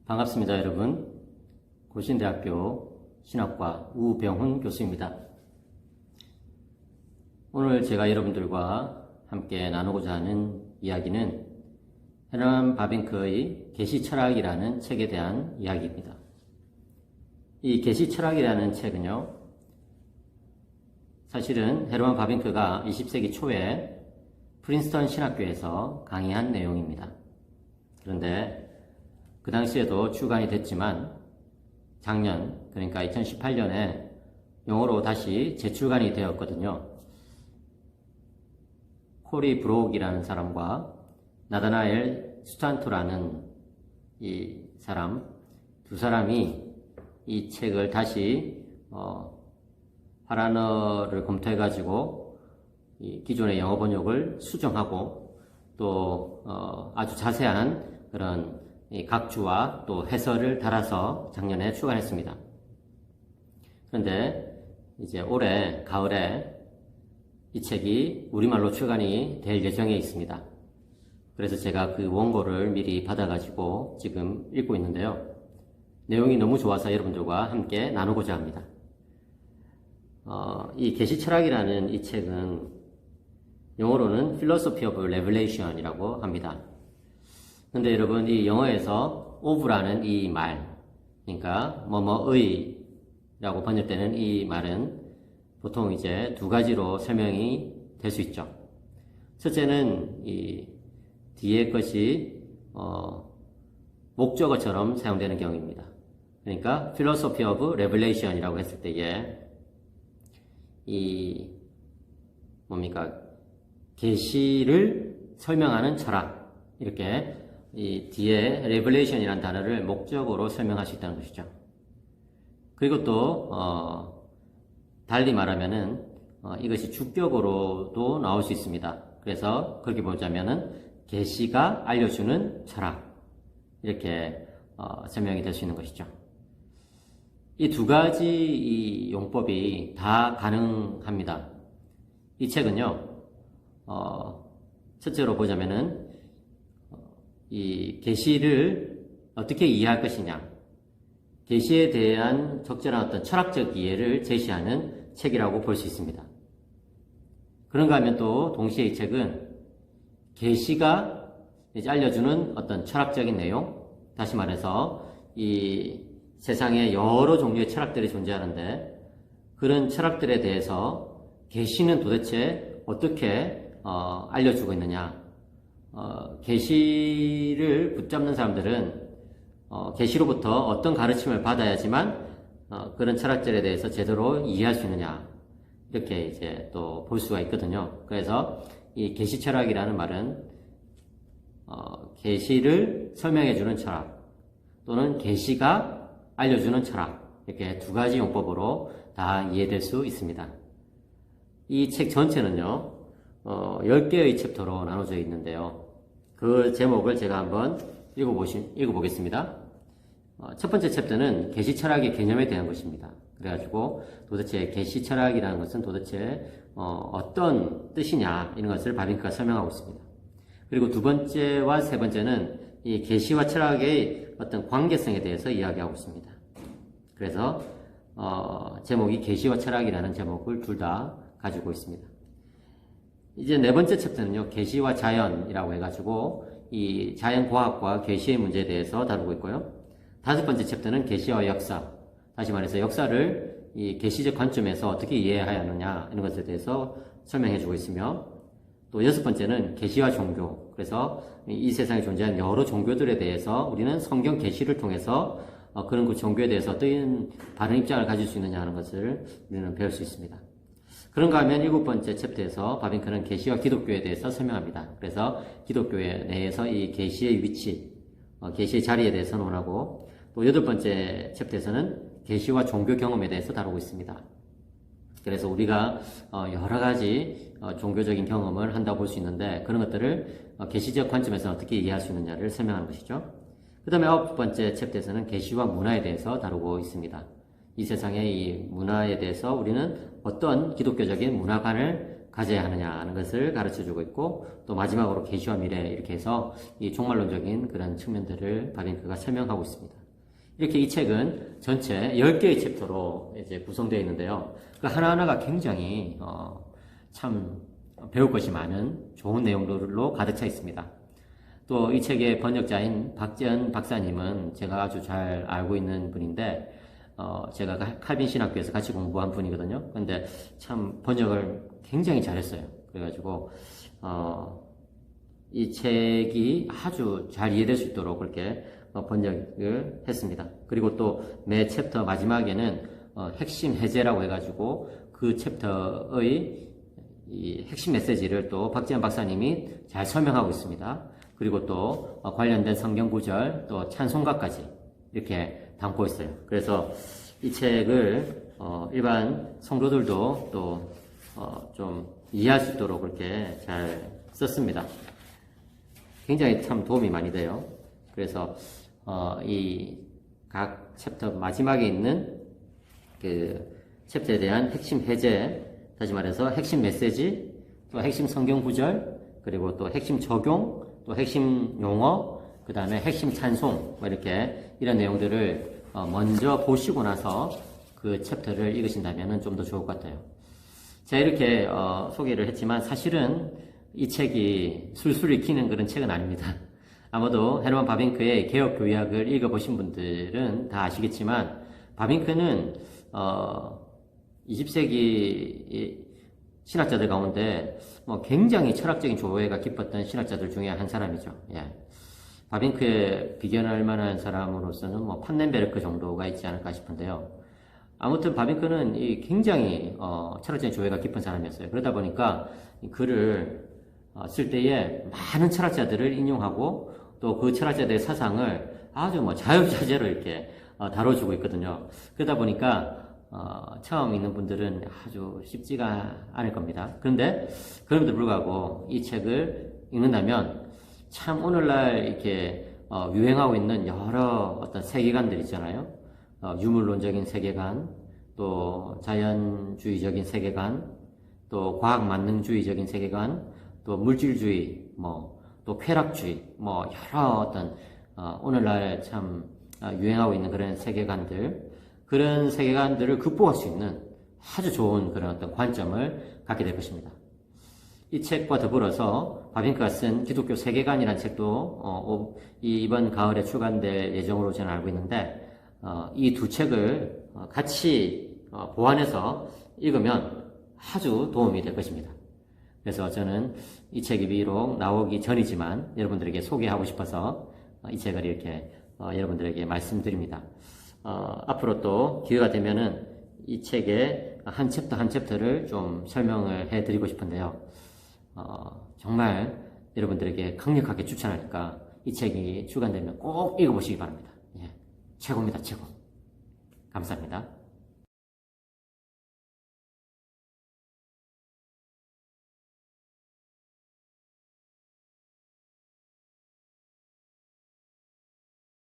반갑습니다, 여러분. 고신대학교 신학과 우병훈 교수입니다. 오늘 제가 여러분들과 함께 나누고자 하는 이야기는 헤르만 바빙크의 계시철학이라는 책에 대한 이야기입니다. 이 계시철학이라는 책은요, 사실은 헤르만 바빙크가 20세기 초에 프린스턴 신학교에서 강의한 내용입니다. 그런데 그 당시에도 출간이 됐지만 작년, 그러니까 2018년에 영어로 다시 재출간이 되었거든요. 코리 브로욱이라는 사람과 나다나엘 스탄토라는 이 사람, 두 사람이 이 책을 다시 화란어를 검토해가지고 이 기존의 영어 번역을 수정하고 또 아주 자세한 그런 이 각주와 또 해설을 달아서 작년에 출간했습니다. 그런데 이제 올해 가을에 이 책이 우리말로 출간이 될 예정에 있습니다. 그래서 제가 그 원고를 미리 받아가지고 지금 읽고 있는데요. 내용이 너무 좋아서 여러분들과 함께 나누고자 합니다. 이 계시철학이라는 이 책은 영어로는 Philosophy of Revelation이라고 합니다. 근데 여러분, 이 영어에서 of라는 이 말, 그러니까 뭐뭐의 라고 번역되는 이 말은 보통 이제 두 가지로 설명이 될 수 있죠. 첫째는 이 뒤에 것이 목적어처럼 사용되는 경우입니다. 그러니까 Philosophy of Revelation이라고 했을 때에 이 뭡니까? 계시를 설명하는 철학, 이렇게 이 뒤에 revelation이라는 단어를 목적으로 설명할 수 있다는 것이죠. 그리고 또 달리 말하면은 이것이 주격으로도 나올 수 있습니다. 그래서 그렇게 보자면은 계시가 알려주는 철학, 이렇게 설명이 될 수 있는 것이죠. 이 두 가지 이 용법이 다 가능합니다. 이 책은요, 첫째로 보자면은 이 계시를 어떻게 이해할 것이냐, 계시에 대한 적절한 어떤 철학적 이해를 제시하는 책이라고 볼 수 있습니다. 그런가 하면 또 동시에 이 책은 계시가 이제 알려주는 어떤 철학적인 내용, 다시 말해서 이 세상에 여러 종류의 철학들이 존재하는데 그런 철학들에 대해서 계시는 도대체 어떻게 알려주고 있느냐, 계시를 붙잡는 사람들은 계시로부터 어떤 가르침을 받아야지만 그런 철학들에 대해서 제대로 이해할 수 있느냐, 이렇게 이제 또 볼 수가 있거든요. 그래서 이 계시 철학이라는 말은 계시를 설명해주는 철학 또는 계시가 알려주는 철학, 이렇게 두 가지 용법으로 다 이해될 수 있습니다. 이 책 전체는요 10개의 챕터로 나눠져 있는데요. 그 제목을 제가 한번 읽어보겠습니다. 첫 번째 챕터는 계시 철학의 개념에 대한 것입니다. 그래가지고 도대체 계시 철학이라는 것은 도대체 어떤 뜻이냐, 이런 것을 바빙크가 설명하고 있습니다. 그리고 두 번째와 세 번째는 이 계시와 철학의 어떤 관계성에 대해서 이야기하고 있습니다. 그래서 제목이 계시와 철학이라는 제목을 둘 다 가지고 있습니다. 이제 네 번째 챕터는요, 계시와 자연이라고 해가지고 이 자연과학과 계시의 문제에 대해서 다루고 있고요. 다섯 번째 챕터는 계시와 역사, 다시 말해서 역사를 이 계시적 관점에서 어떻게 이해해야 하느냐, 이런 것에 대해서 설명해주고 있으며, 또 여섯 번째는 계시와 종교, 그래서 이 세상에 존재하는 여러 종교들에 대해서 우리는 성경 계시를 통해서 그런 그 종교에 대해서 어떤 바른 입장을 가질 수 있느냐 하는 것을 우리는 배울 수 있습니다. 그런가 하면 일곱 번째 챕터에서 바빙크는 계시와 기독교에 대해서 설명합니다. 그래서 기독교에 내에서 이 계시의 위치, 계시의 자리에 대해서 논하고, 또 여덟 번째 챕터에서는 계시와 종교 경험에 대해서 다루고 있습니다. 그래서 우리가 여러 가지 종교적인 경험을 한다고 볼 수 있는데 그런 것들을 계시적 관점에서 어떻게 이해할 수 있느냐를 설명하는 것이죠. 그 다음에 아홉 번째 챕터에서는 계시와 문화에 대해서 다루고 있습니다. 이 세상의 이 문화에 대해서 우리는 어떤 기독교적인 문화관을 가져야 하느냐 하는 것을 가르쳐 주고 있고, 또 마지막으로 계시와 미래 이렇게 해서 이 종말론적인 그런 측면들을 바빙크가 설명하고 있습니다. 이렇게 이 책은 전체 10개의 챕터로 이제 구성되어 있는데요. 그 하나하나가 굉장히 참 배울 것이 많은 좋은 내용들로 가득 차 있습니다. 또 이 책의 번역자인 박재현 박사님은 제가 아주 잘 알고 있는 분인데, 제가 칼빈 신학교에서 같이 공부한 분이거든요. 근데 참 번역을 굉장히 잘했어요. 그래가지고, 이 책이 아주 잘 이해될 수 있도록 그렇게 번역을 했습니다. 그리고 또 매 챕터 마지막에는 핵심 해제라고 해가지고 그 챕터의 이 핵심 메시지를 또 박재현 박사님이 잘 설명하고 있습니다. 그리고 또 관련된 성경 구절, 또 찬송가까지 이렇게 담고 있어요. 그래서 이 책을 일반 성도들도 또 좀 이해할 수 있도록 그렇게 잘 썼습니다. 굉장히 참 도움이 많이 돼요. 그래서 이 각 챕터 마지막에 있는 그 챕터에 대한 핵심 해제, 다시 말해서 핵심 메시지, 또 핵심 성경 구절, 그리고 또 핵심 적용, 또 핵심 용어, 그 다음에 핵심 찬송, 뭐 이렇게 이런 내용들을 먼저 보시고 나서 그 챕터를 읽으신다면 좀 더 좋을 것 같아요. 제가 이렇게 소개를 했지만 사실은 이 책이 술술 읽히는 그런 책은 아닙니다. 아마도 헤르만 바빙크의 개혁교약을 읽어보신 분들은 다 아시겠지만, 바빙크는 20세기 신학자들 가운데 굉장히 철학적인 조예가 깊었던 신학자들 중에 한 사람이죠. 예. 바빙크에 비견할 만한 사람으로서는 판넨베르크 정도가 있지 않을까 싶은데요. 아무튼 바빙크는 굉장히 철학적인 조예가 깊은 사람이었어요. 그러다 보니까 글을 쓸 때에 많은 철학자들을 인용하고 또 그 철학자들의 사상을 아주 자유자재로 이렇게 다뤄주고 있거든요. 그러다 보니까 처음 읽는 분들은 아주 쉽지가 않을 겁니다. 그런데 그럼에도 불구하고 이 책을 읽는다면 참 오늘날 이렇게 유행하고 있는 여러 어떤 세계관들 있잖아요. 유물론적인 세계관, 또 자연주의적인 세계관, 또 과학 만능주의적인 세계관, 또 물질주의, 또 쾌락주의, 여러 어떤 오늘날 참 유행하고 있는 그런 세계관들, 그런 세계관들을 극복할 수 있는 아주 좋은 그런 어떤 관점을 갖게 될 것입니다. 이 책과 더불어서 바빙크가 쓴 기독교 세계관이라는 책도 이번 가을에 출간될 예정으로 저는 알고 있는데, 이 두 책을 같이 보완해서 읽으면 아주 도움이 될 것입니다. 그래서 저는 이 책이 비록 나오기 전이지만 여러분들에게 소개하고 싶어서 이 책을 이렇게 여러분들에게 말씀드립니다. 앞으로 또 기회가 되면은 이 책의 한 챕터 한 챕터를 좀 설명을 해드리고 싶은데요. 정말 여러분들에게 강력하게 추천하니까 이 책이 출간되면 꼭 읽어보시기 바랍니다. 예, 최고입니다, 최고. 감사합니다.